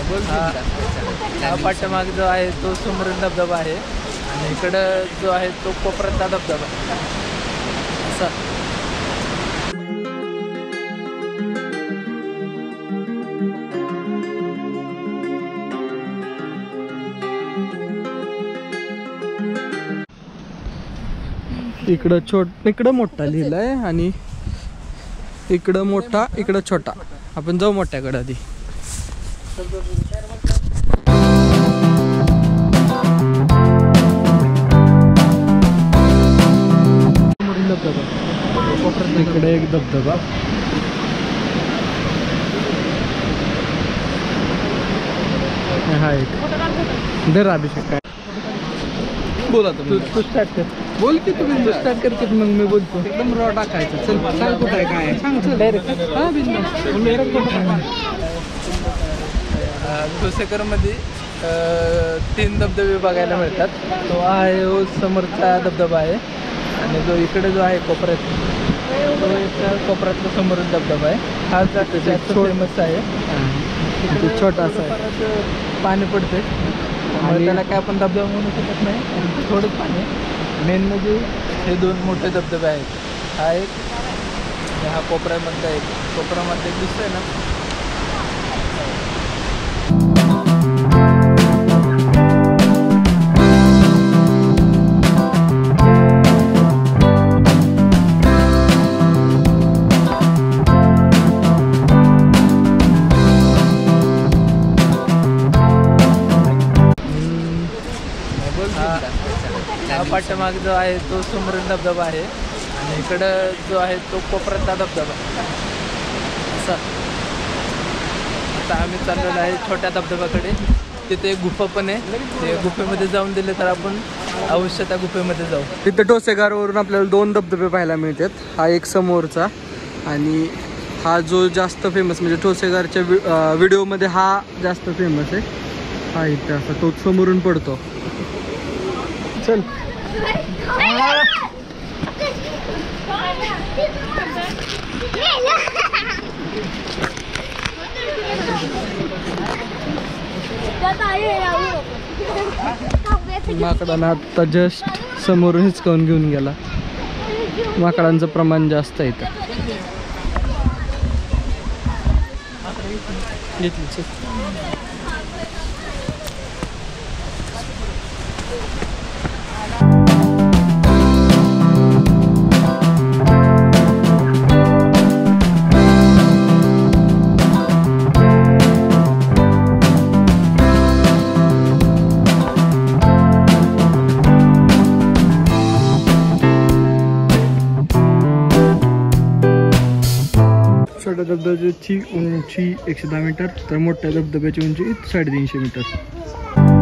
हा पाठीमाग जो आहे तो सुमरण धबधबा आहे आणि इकडं जो आहे तो कोपऱ्यातला धबधबा असा. इकडं मोठा लिहिलाय आणि इकडं मोठा इकडं छोटा. आपण जाऊ मोठ्याकडे आधी. इकडे एक धबधबा. हा एक दर अभिषेक काय बोला तू स्टार्ट कर. बोल की तुम्ही स्टार्ट करते मग मी बोलतो. एकदम रॉ टाकायचं. चल सांग कुठं आहे काय सांग. चल डायरेक्ट हा ठोसेकरमध्ये 3 धबधबे बघायला मिळतात. तो आहे समोरचा धबधबा आहे आणि जो इकडे जो आहे कोपऱ्यात तो एक कोपऱ्यातला समोर धबधबा आहे. हा जास्त फेमस आहे. छोटासा आहे. पाणी पडते आणि त्याला काय आपण धबधबा म्हणू शकत नाही. थोडंच पाणी. मेन म्हणजे हे 2 मोठे धबधबे आहेत. हा एक हा कोपऱ्यामधला एक. कोपऱ्यामध्ये दिसतोय ना. हा पाठीमाग जो आहे तो सुमरण धबधबा आहे आणि इकडं जो आहे तो कोपऱ्यातला धबधबा असा. आता आम्ही चाललेलो आहे छोट्या धबधब्याकडे. तिथे एक गुफा पण आहे. ते गुफेमध्ये जाऊन दिले तर आपण अवश्य त्या गुफेमध्ये जाऊ. तिथे ठोसेघरवरून आपल्याला 2 धबधबे पाहायला मिळतात. हा एक समोरचा आणि हा जो जास्त फेमस म्हणजे ठोसेघरच्या व्हिडिओमध्ये हा जास्त फेमस आहे. हा इथे असा तो समोरून पडतो. चल माकडांना आता जस्ट समोरून हिसकावून घेऊन गेला. माकडांचं प्रमाण जास्त आहे इथं. घेतली. छोट्या धबधब्याची उंची 110 मीटर तर मोठ्या धबधब्याची उंची 350 मीटर.